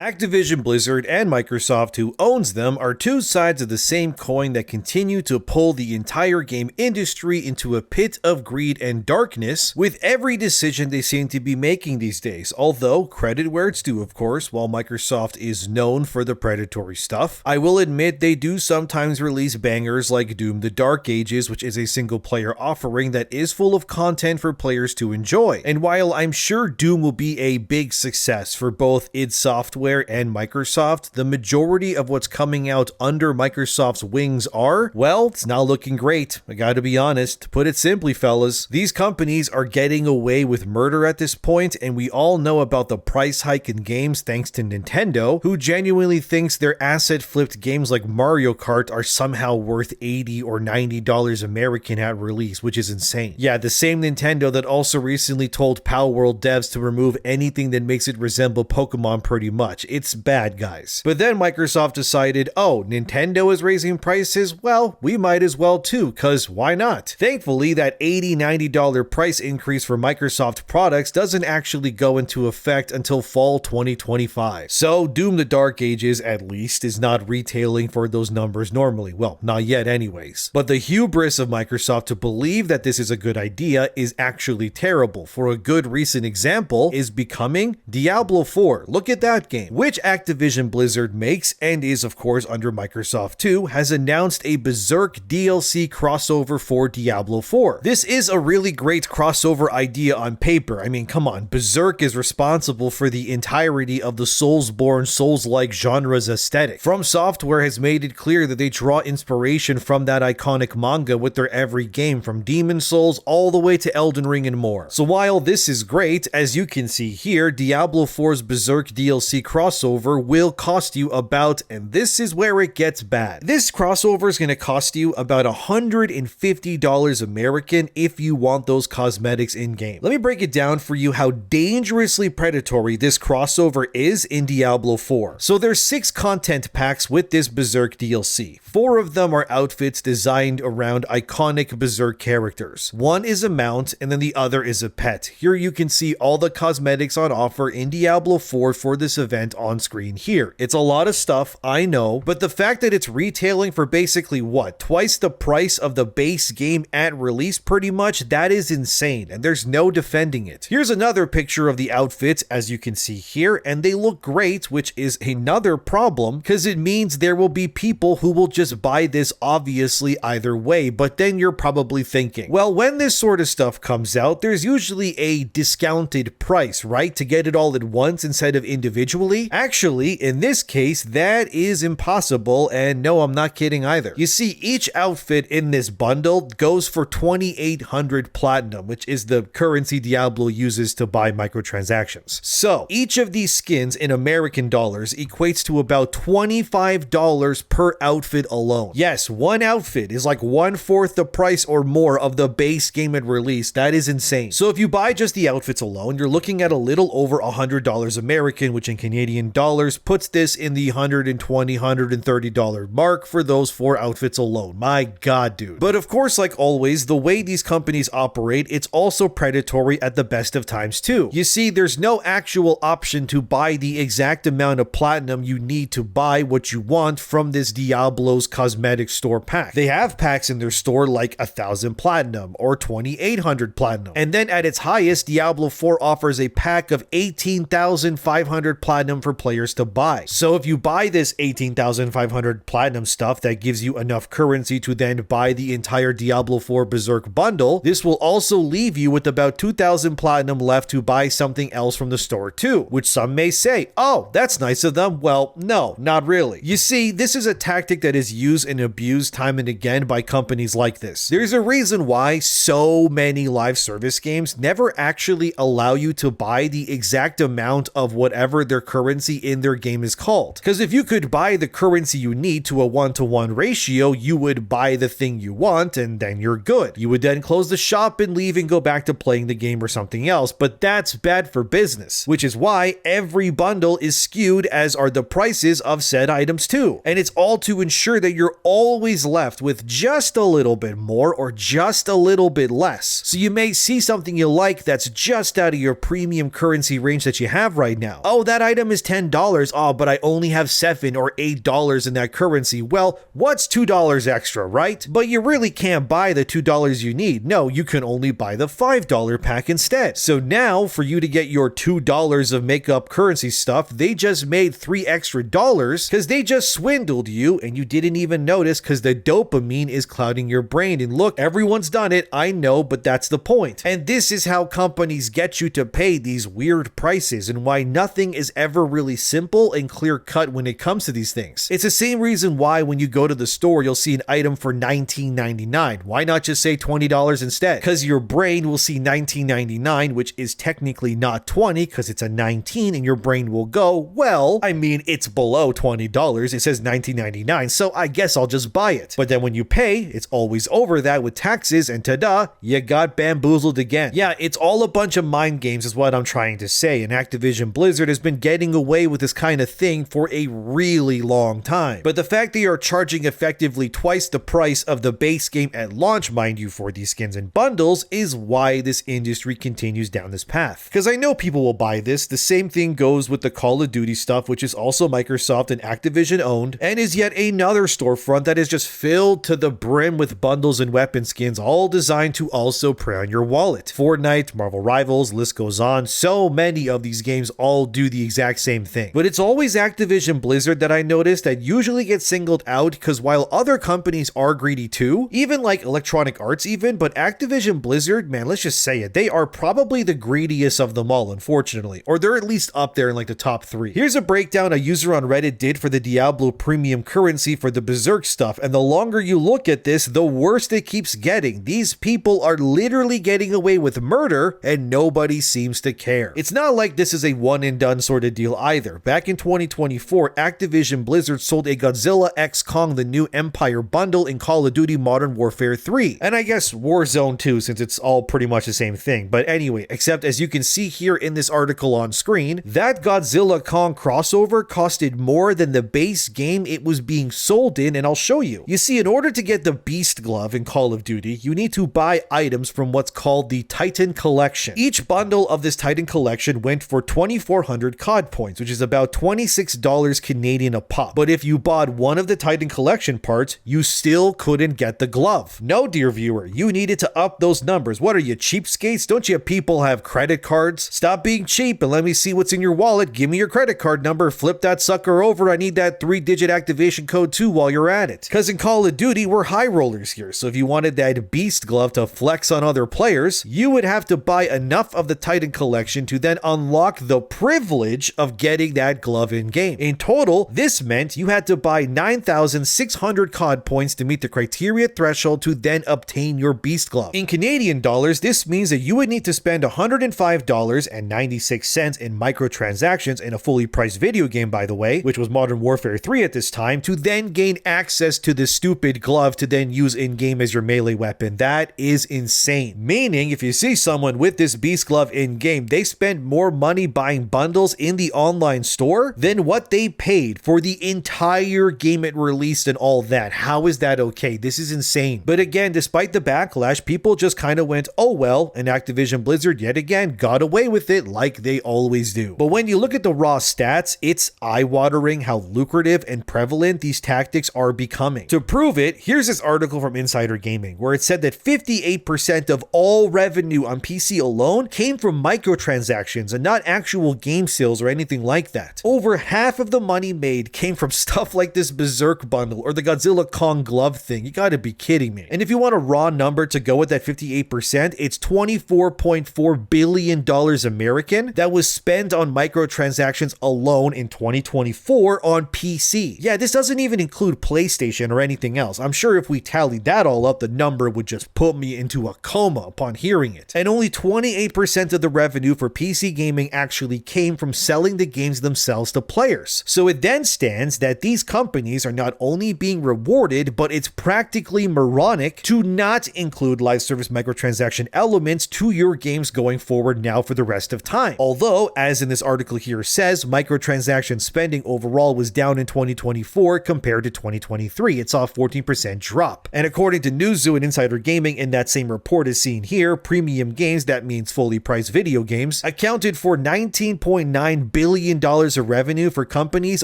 Activision Blizzard and Microsoft, who owns them, are two sides of the same coin that continue to pull the entire game industry into a pit of greed and darkness with every decision they seem to be making these days. Although, credit where it's due, of course, while Microsoft is known for the predatory stuff, I will admit they do sometimes release bangers like Doom: The Dark Ages, which is a single-player offering that is full of content for players to enjoy. And while I'm sure Doom will be a big success for both id Software and Microsoft, the majority of what's coming out under Microsoft's wings are, well, it's not looking great. I gotta be honest. To put it simply, fellas, these companies are getting away with murder at this point, and we all know about the price hike in games thanks to Nintendo, who genuinely thinks their asset-flipped games like Mario Kart are somehow worth $80 or $90 American at release, which is insane. Yeah, the same Nintendo that also recently told Palworld devs to remove anything that makes it resemble Pokemon pretty much. It's bad, guys. But then Microsoft decided, oh, Nintendo is raising prices? Well, we might as well too, cause why not? Thankfully, that $80, $90 price increase for Microsoft products doesn't actually go into effect until fall 2025. So Doom: The Dark Ages, at least, is not retailing for those numbers normally. Well, not yet anyways. But the hubris of Microsoft to believe that this is a good idea is actually terrible. For a good recent example is becoming Diablo 4. Look at that game, which Activision Blizzard makes and is of course under Microsoft too, has announced a Berserk DLC crossover for Diablo 4. This is a really great crossover idea on paper. I mean, come on, Berserk is responsible for the entirety of the Soulsborne Souls-like genre's aesthetic. From Software has made it clear that they draw inspiration from that iconic manga with their every game, from Demon Souls all the way to Elden Ring and more. So while this is great, as you can see here, Diablo 4's Berserk DLC crossover will cost you about, and this is where it gets bad, this crossover is going to cost you about $150 American if you want those cosmetics in-game. Let me break it down for you how dangerously predatory this crossover is in Diablo 4. So there's 6 content packs with this Berserk DLC. 4 of them are outfits designed around iconic Berserk characters. One is a mount and then the other is a pet. Here you can see all the cosmetics on offer in Diablo 4 for this event on screen here. It's a lot of stuff, I know, but the fact that it's retailing for basically what, twice the price of the base game at release pretty much, that is insane, and there's no defending it. Here's another picture of the outfits as you can see here, and they look great, which is another problem because it means there will be people who will just buy this obviously either way. But then you're probably thinking, well, when this sort of stuff comes out, there's usually a discounted price, right, to get it all at once instead of individually. Actually, in this case, that is impossible, and no, I'm not kidding either. You see, each outfit in this bundle goes for 2,800 platinum, which is the currency Diablo uses to buy microtransactions. So, each of these skins in American dollars equates to about $25 per outfit alone. Yes, one outfit is like 1/4 the price or more of the base game at release. That is insane. So if you buy just the outfits alone, you're looking at a little over $100 American, which in Canadian dollars puts this in the $120, $130 mark for those 4 outfits alone. My god, dude. But of course, like always, the way these companies operate, it's also predatory at the best of times too. You see, there's no actual option to buy the exact amount of platinum you need to buy what you want from this Diablo's cosmetic store pack. They have packs in their store like 1,000 platinum or 2,800 platinum. And then at its highest, Diablo 4 offers a pack of 18,500 platinum for players to buy. So if you buy this 18,500 platinum stuff that gives you enough currency to then buy the entire Diablo 4 Berserk bundle, this will also leave you with about 2,000 platinum left to buy something else from the store too, which some may say, oh, that's nice of them. Well, no, not really. You see, this is a tactic that is used and abused time and again by companies like this. There's a reason why so many live service games never actually allow you to buy the exact amount of whatever their currency in their game is called. Because if you could buy the currency you need to a 1-to-1 ratio, you would buy the thing you want and then you're good. You would then close the shop and leave and go back to playing the game or something else, but that's bad for business, which is why every bundle is skewed, as are the prices of said items too. And it's all to ensure that you're always left with just a little bit more or just a little bit less. So you may see something you like that's just out of your premium currency range that you have right now. Oh, that item item is $10. Oh, but I only have $7 or $8 in that currency. Well, what's $2 extra, right? But you really can't buy the $2 you need. No, you can only buy the $5 pack instead. So now, for you to get your $2 of makeup currency stuff, they just made $3 extra because they just swindled you and you didn't even notice because the dopamine is clouding your brain. And look, everyone's done it, I know, but that's the point. And this is how companies get you to pay these weird prices and why nothing is ever really simple and clear cut when it comes to these things. It's the same reason why when you go to the store, you'll see an item for $19.99. Why not just say $20 instead? Because your brain will see $19.99, which is technically not 20 because it's a 19, and your brain will go, well, I mean, it's below $20. It says $19.99, so I guess I'll just buy it. But then when you pay, it's always over that with taxes, and ta-da, you got bamboozled again. Yeah, it's all a bunch of mind games is what I'm trying to say, and Activision Blizzard has been getting away with this kind of thing for a really long time. But the fact they are charging effectively twice the price of the base game at launch, mind you, for these skins and bundles, is why this industry continues down this path. Because I know people will buy this. The same thing goes with the Call of Duty stuff, which is also Microsoft and Activision owned, and is yet another storefront that is just filled to the brim with bundles and weapon skins, all designed to also prey on your wallet. Fortnite, Marvel Rivals, list goes on. So many of these games all do the exact same thing. But it's always Activision Blizzard that I noticed that usually gets singled out because while other companies are greedy too, even like Electronic Arts even, but Activision Blizzard, man, let's just say it, they are probably the greediest of them all, unfortunately. Or they're at least up there in like the top 3. Here's a breakdown a user on Reddit did for the Diablo premium currency for the Berserk stuff, and the longer you look at this, the worse it keeps getting. These people are literally getting away with murder and nobody seems to care. It's not like this is a one and done sort of deal either. Back in 2024, Activision Blizzard sold a Godzilla x Kong the New Empire bundle in Call of Duty Modern Warfare 3, and I guess Warzone 2 since it's all pretty much the same thing. But anyway, except as you can see here in this article on screen, that Godzilla Kong crossover costed more than the base game it was being sold in, and I'll show you. You see, in order to get the Beast Glove in Call of Duty, you need to buy items from what's called the Titan Collection. Each bundle of this Titan Collection went for 2,400 COD points, which is about $26 Canadian a pop. But if you bought one of the Titan Collection parts, you still couldn't get the glove. No, dear viewer, you needed to up those numbers. What are you, cheapskates? Don't you people have credit cards? Stop being cheap and let me see what's in your wallet. Give me your credit card number, flip that sucker over. I need that 3-digit activation code too while you're at it. Because in Call of Duty, we're high rollers here, so if you wanted that Beast Glove to flex on other players, you would have to buy enough of the Titan Collection to then unlock the privilege of getting that glove in-game. In total, this meant you had to buy 9,600 COD points to meet the criteria threshold to then obtain your Beast Glove. In Canadian dollars, this means that you would need to spend $105.96 in microtransactions in a fully priced video game, by the way, which was Modern Warfare 3 at this time, to then gain access to this stupid glove to then use in-game as your melee weapon. That is insane. Meaning, if you see someone with this Beast Glove in-game, they spend more money buying bundles in the online store than what they paid for the entire game it released and all that. How is that okay? This is insane. But again, despite the backlash, people just kind of went, oh well, and Activision Blizzard yet again got away with it like they always do. But when you look at the raw stats, it's eye-watering how lucrative and prevalent these tactics are becoming. To prove it, here's this article from Insider Gaming where it said that 58% of all revenue on PC alone came from microtransactions and not actual game sales or anything like that. Over half of the money made came from stuff like this Berserk bundle or the Godzilla Kong glove thing. You gotta be kidding me. And if you want a raw number to go with that 58%, it's $24.4 billion American that was spent on microtransactions alone in 2024 on PC. Yeah, this doesn't even include PlayStation or anything else. I'm sure if we tallied that all up, the number would just put me into a coma upon hearing it. And only 28% of the revenue for PC gaming actually came from selling the games themselves to players. So it then stands that these companies are not only being rewarded, but it's practically moronic to not include live service microtransaction elements to your games going forward now for the rest of time. Although, as in this article here says, microtransaction spending overall was down in 2024 compared to 2023. It saw a 14% drop. And according to Newzoo and Insider Gaming in that same report as seen here, premium games, that means fully priced video games, accounted for $19.9 billion of revenue for companies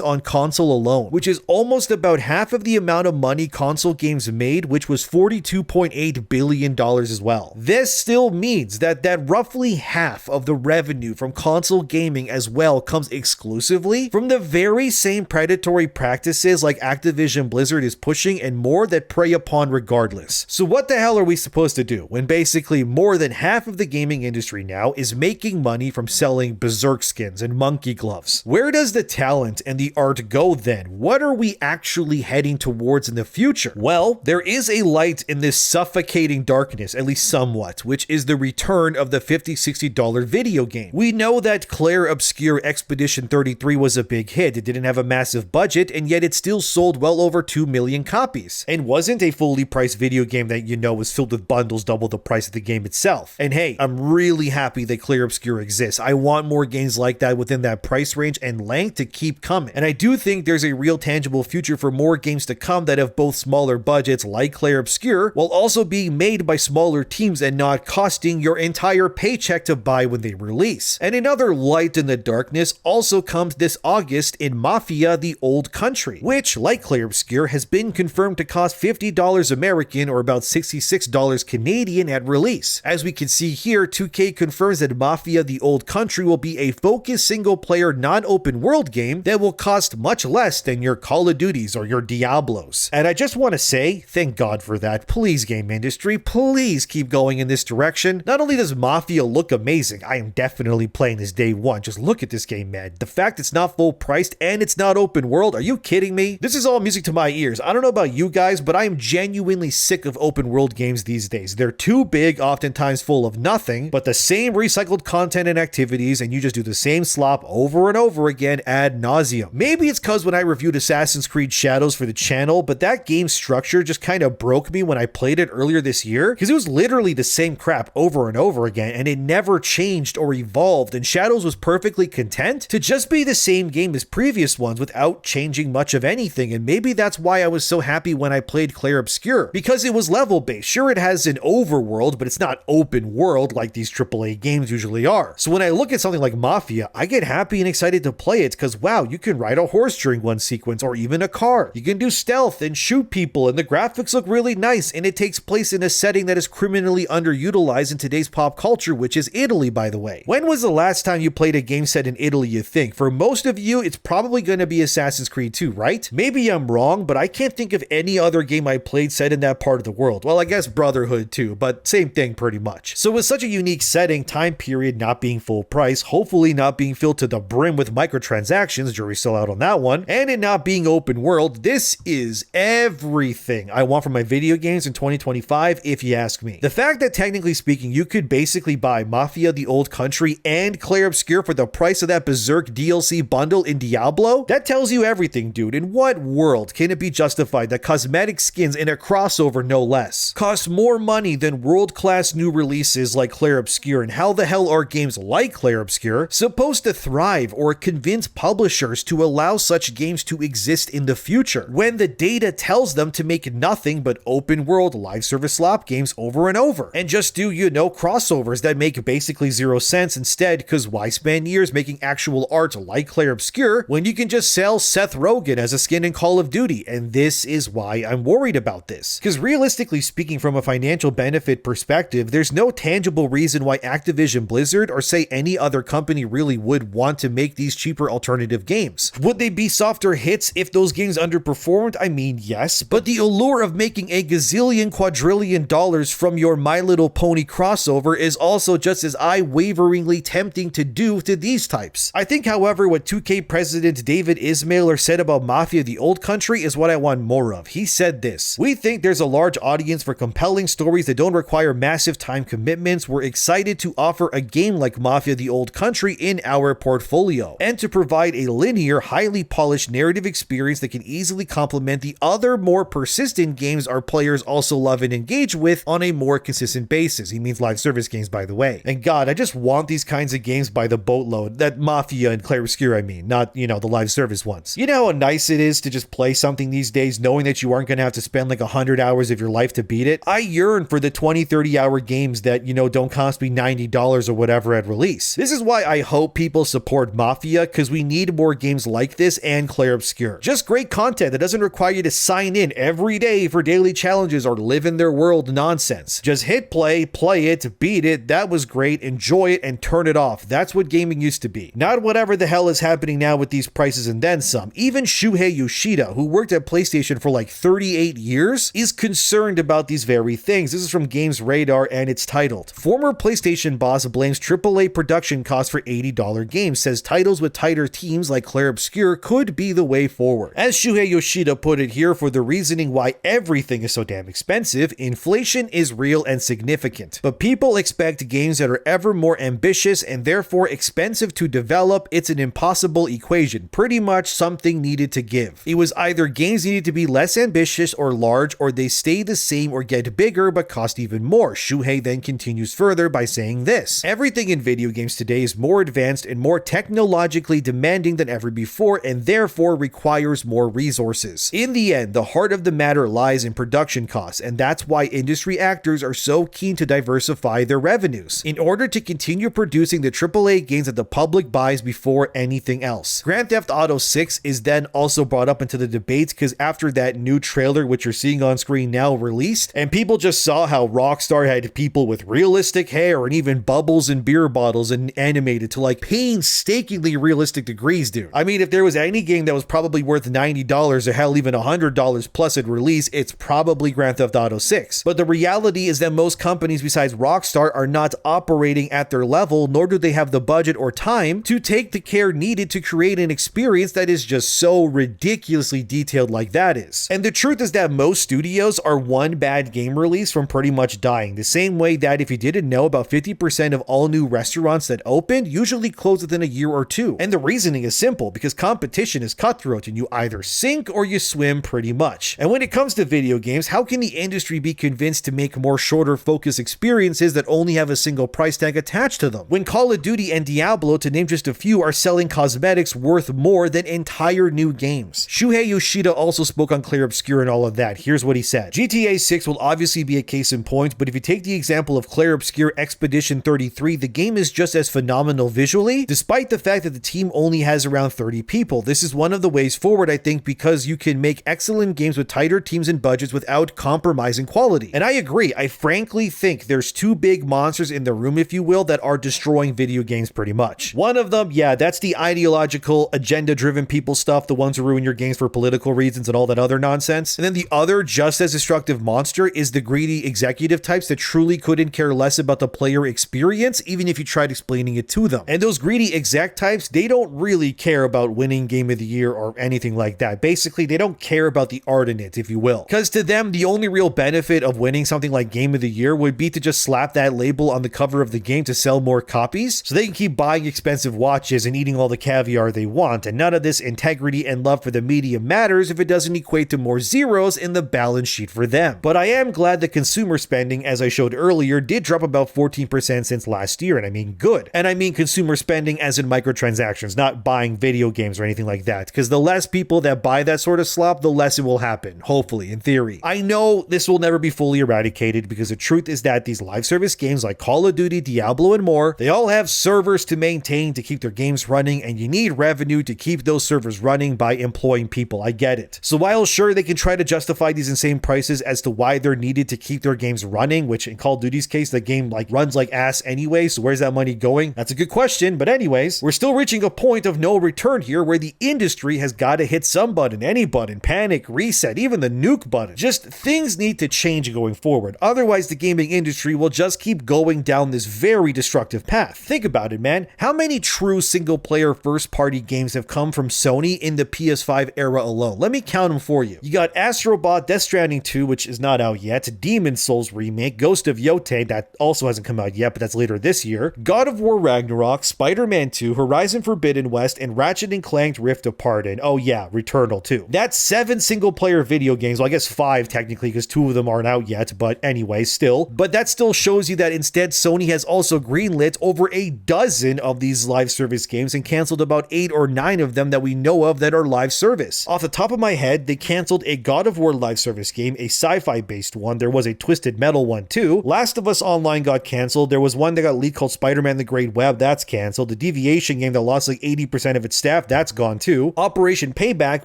on console alone, which is almost about half of the amount of money console games made, which was $42.8 billion as well. This still means that roughly half of the revenue from console gaming as well comes exclusively from the very same predatory practices like Activision Blizzard is pushing and more that prey upon regardless. So what the hell are we supposed to do when basically more than half of the gaming industry now is making money from selling berserk skins and monkey gloves? Where does the talent and the art go then? What are we actually heading towards in the future? Well, there is a light in this suffocating darkness, at least somewhat, which is the return of the $50-$60 video game. We know that Claire Obscure Expedition 33 was a big hit. It didn't have a massive budget, and yet it still sold well over 2 million copies, and wasn't a fully priced video game that was filled with bundles double the price of the game itself. And hey, I'm really happy that Claire Obscure exists. I want more games like that within that price range and length to keep coming. And I do think there's a real tangible future for more games to come that have both smaller budgets like Claire Obscure, while also being made by smaller teams and not costing your entire paycheck to buy when they release. And another light in the darkness also comes this August in Mafia: The Old Country, which, like Claire Obscure, has been confirmed to cost $50 American or about $66 Canadian at release. As we can see here, 2K confirms that Mafia: The Old Country will be a focused single-player non-open world game that will cost much less than your Call of Duties or your Diablos. And I just want to say, thank God for that. Please, game industry, please keep going in this direction. Not only does Mafia look amazing, I am definitely playing this day one. Just look at this game, man. The fact it's not full priced and it's not open world, are you kidding me? This is all music to my ears. I don't know about you guys, but I am genuinely sick of open world games these days. They're too big, oftentimes full of nothing, but the same recycled content and activities, and you just do the same slop over and over again ad nauseum. Maybe it's because when I reviewed Assassin's Creed Shadows for the channel, but that game structure just kind of broke me when I played it earlier this year, because it was literally the same crap over and over again, and it never changed or evolved, and Shadows was perfectly content to just be the same game as previous ones without changing much of anything. And maybe that's why I was so happy when I played Claire Obscure, because it was level based. Sure, it has an overworld, but it's not open world like these AAA games usually are. So when I look at something like Mafia, I get happy and excited to play it because wow, you can ride a horse during one sequence or even a car. You can do stealth and shoot people, and the graphics look really nice, and it takes place in a setting that is criminally underutilized in today's pop culture, which is Italy, by the way. When was the last time you played a game set in Italy, you think? For most of you, it's probably going to be Assassin's Creed 2, right? Maybe I'm wrong, but I can't think of any other game I played set in that part of the world. Well, I guess Brotherhood too, but same thing pretty much. So with such a unique setting, time period not being full price, hopefully not being filled to the brim with microtransactions, jury's still out on that one, and it not being open world, this is everything I want from my video games in 2025, if you ask me. The fact that technically speaking, you could basically buy Mafia: The Old Country and Claire Obscure for the price of that Berserk DLC bundle in Diablo, that tells you everything, dude. In what world can it be justified that cosmetic skins in a crossover, no less, cost more money than world-class new releases like Claire Obscure? And how the hell are games like Claire Obscure supposed to thrive or convince publishers to allow such games to exist in the future when the data tells them to make nothing but open world live service slop games over and over and just do, crossovers that make basically zero sense instead? Because why spend years making actual art like Claire Obscure when you can just sell Seth Rogen as a skin in Call of Duty? And this is why I'm worried about this, because realistically speaking, from a financial benefit perspective, there's no tangible reason why Activision Blizzard or say any other company really would want to make these cheaper alternative games. Would they be softer hits if those games underperformed? I mean, yes, but the allure of making a gazillion quadrillion dollars from your My Little Pony crossover is also just as eye-waveringly tempting to do to these types. I think, however, what 2K president David Ismailer said about Mafia: The Old Country is what I want more of. He said this: "We think there's a large audience for compelling stories that don't require massive time commitments. We're excited to offer a game like Mafia: The Old Country in our portfolio, and to provide a linear, highly polished narrative experience that can easily complement the other more persistent games our players also love and engage with on a more consistent basis." He means live service games, by the way. And God, I just want these kinds of games by the boatload. That Mafia and Claire Obscure, I mean, not, the live service ones. You know how nice it is to just play something these days knowing that you aren't going to have to spend like 100 hours of your life to beat it? I yearn for the 20-30 hour games that, don't cost me $90 or whatever at release. This is why I hope people support support Mafia because we need more games like this and Clair Obscur. Just great content that doesn't require you to sign in every day for daily challenges or live in their world nonsense. Just hit play it, beat it, that was great, enjoy it, and turn it off. That's what gaming used to be. Not whatever the hell is happening now with these prices and then some. Even Shuhei Yoshida, who worked at PlayStation for like 38 years, is concerned about these very things. This is from Games Radar and it's titled, "Former PlayStation boss blames AAA production costs for $80 games, says titles with tighter teams like Clair Obscur could be the way forward." As Shuhei Yoshida put it here, for the reasoning why everything is so damn expensive, inflation is real and significant. But people expect games that are ever more ambitious and therefore expensive to develop. It's an impossible equation. Pretty much something needed to give. It was either games needed to be less ambitious or large, or they stay the same or get bigger but cost even more. Shuhei then continues further by saying this: "Everything in video games today is more advanced and more technologically demanding than ever before, and therefore requires more resources. In the end, the heart of the matter lies in production costs, and that's why industry actors are so keen to diversify their revenues in order to continue producing the AAA games that the public buys before anything else." Grand Theft Auto 6 is then also brought up into the debates because after that new trailer, which you're seeing on screen now, released, and people just saw how Rockstar had people with realistic hair and even bubbles in beer bottles and animated to like painstakingly realistic degrees, dude. I mean, if there was any game that was probably worth $90 or hell even $100 plus at release, it's probably Grand Theft Auto 6. But the reality is that most companies besides Rockstar are not operating at their level, nor do they have the budget or time to take the care needed to create an experience that is just so ridiculously detailed like that is. And the truth is that most studios are one bad game release from pretty much dying, the same way that, if you didn't know, about 50% of all new restaurants that opened usually close within a year or two. And the reasoning is simple, because competition is cutthroat and you either sink or you swim pretty much. And when it comes to video games, how can the industry be convinced to make more shorter focus experiences that only have a single price tag attached to them, when Call of Duty and Diablo, to name just a few, are selling cosmetics worth more than entire new games? Shuhei Yoshida also spoke on Clair Obscur and all of that. Here's what he said: "GTA 6 will obviously be a case in point, but if you take the example of Clair Obscur Expedition 33, the game is just as phenomenal visually, despite the fact that the team only has around 30 people. This is one of the ways forward, I think, because you can make excellent games with tighter teams and budgets without compromising quality." And I agree. I frankly think there's two big monsters in the room, if you will, that are destroying video games pretty much. One of them, yeah, that's the ideological, agenda-driven people stuff, the ones who ruin your games for political reasons and all that other nonsense. And then the other, just as destructive monster, is the greedy executive types that truly couldn't care less about the player experience, even if you tried explaining it to them. And those greedy exec types, they don't really care about winning Game of the Year or anything like that. Basically, they don't care about the art in it, if you will. Because to them, the only real benefit of winning something like Game of the Year would be to just slap that label on the cover of the game to sell more copies, so they can keep buying expensive watches and eating all the caviar they want. And none of this integrity and love for the medium matters if it doesn't equate to more zeros in the balance sheet for them. But I am glad that consumer spending, as I showed earlier, did drop about 14% since last year, and I mean good. And I mean consumer spending as in microtransactions, not buying video games or anything like that, because the less people that buy that sort of slop, the less it will happen, hopefully, in theory. I know this will never be fully eradicated, because the truth is that these live service games like Call of Duty, Diablo, and more, they all have servers to maintain to keep their games running, and you need revenue to keep those servers running by employing people. I get it. So while sure they can try to justify these insane prices as to why they're needed to keep their games running, which in Call of Duty's case, the game like runs like ass anyway, so where's that money going? That's a good question, but anyways, we're still reaching a point of no return here where the industry has got to hit some button, any button, panic, reset, even the nuke button. Just things need to change going forward. Otherwise, the gaming industry will just keep going down this very destructive path. Think about it, man. How many true single-player first-party games have come from Sony in the PS5 era alone? Let me count them for you. You got Astro Bot, Death Stranding 2, which is not out yet, Demon's Souls remake, Ghost of Yotei, that also hasn't come out yet, but that's later this year, God of War Ragnarok, Spider-Man 2, Horizon Forbidden West, and Ratchet & Clank Rift Apart, and oh yeah, Returnal too. That's 7 single-player video games. Well, I guess 5 technically, because 2 of them aren't out yet, but anyway, still. But that still shows you that instead Sony has also greenlit over a dozen of these live service games and canceled about 8 or 9 of them that we know of that are live service. Off the top of my head, they canceled a God of War live service game, a sci-fi based one. There was a Twisted Metal one too. Last of Us Online got canceled. There was one that got leaked called Spider-Man the Great Web. That's canceled. The Deviation game that lost like 80% of its staff, that's gone too. Operation Payback,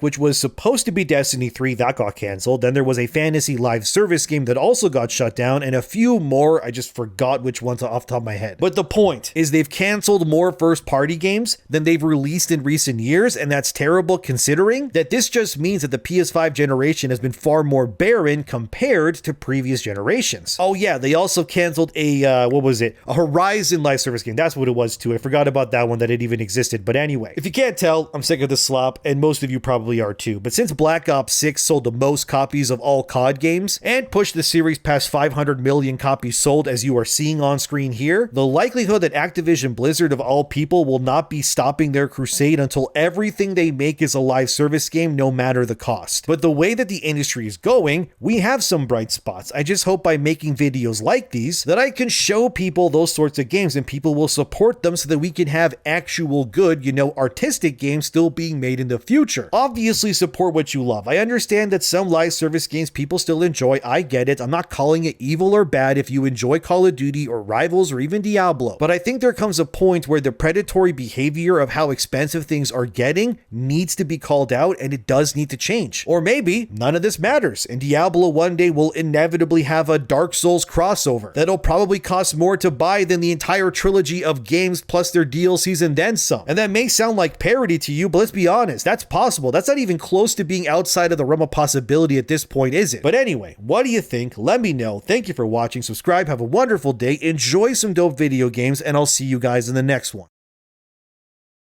which was supposed to be Destiny 3, that got canceled. Then there was a fantasy live service game that also got shut down, and a few more. I just forgot which ones off the top of my head. But the point is they've canceled more first-party games than they've released in recent years, and that's terrible considering that this just means that the PS5 generation has been far more barren compared to previous generations. Oh yeah, they also canceled a, a Horizon live service game. That's what it was too. I forgot about that one, that it even existed. But anyway, if you can't tell, I'm sick of the slop, and most of you probably are too. But since Black Ops 6 sold the most copies of all COD games and pushed the series past 500 million copies sold, as you are seeing on screen here, the likelihood that Activision Blizzard of all people will not be stopping their crusade until everything they make is a live service game, no matter the cost. But the way that the industry is going, we have some bright spots. I just hope by making videos like these that I can show people those sorts of games and people will support them so that we can have actual good, artistic games still being made in the future. Obviously support what you love. I understand that some live service games people still enjoy. I get it. I'm not calling it evil or bad if you enjoy Call of Duty or Rivals or even Diablo. But I think there comes a point where the predatory behavior of how expensive things are getting needs to be called out, and it does need to change. Or maybe none of this matters and Diablo one day will inevitably have a Dark Souls crossover that'll probably cost more to buy than the entire trilogy of games plus their DLCs and then some. And that may sound like parody to you, but let's be honest, that's possible. That's not even close to being outside of the realm of possibility at this point, is it? But anyway, what do you think? Let me know. Thank you for watching. Subscribe. Have a wonderful day. Enjoy some dope video games, and I'll see you guys in the next one.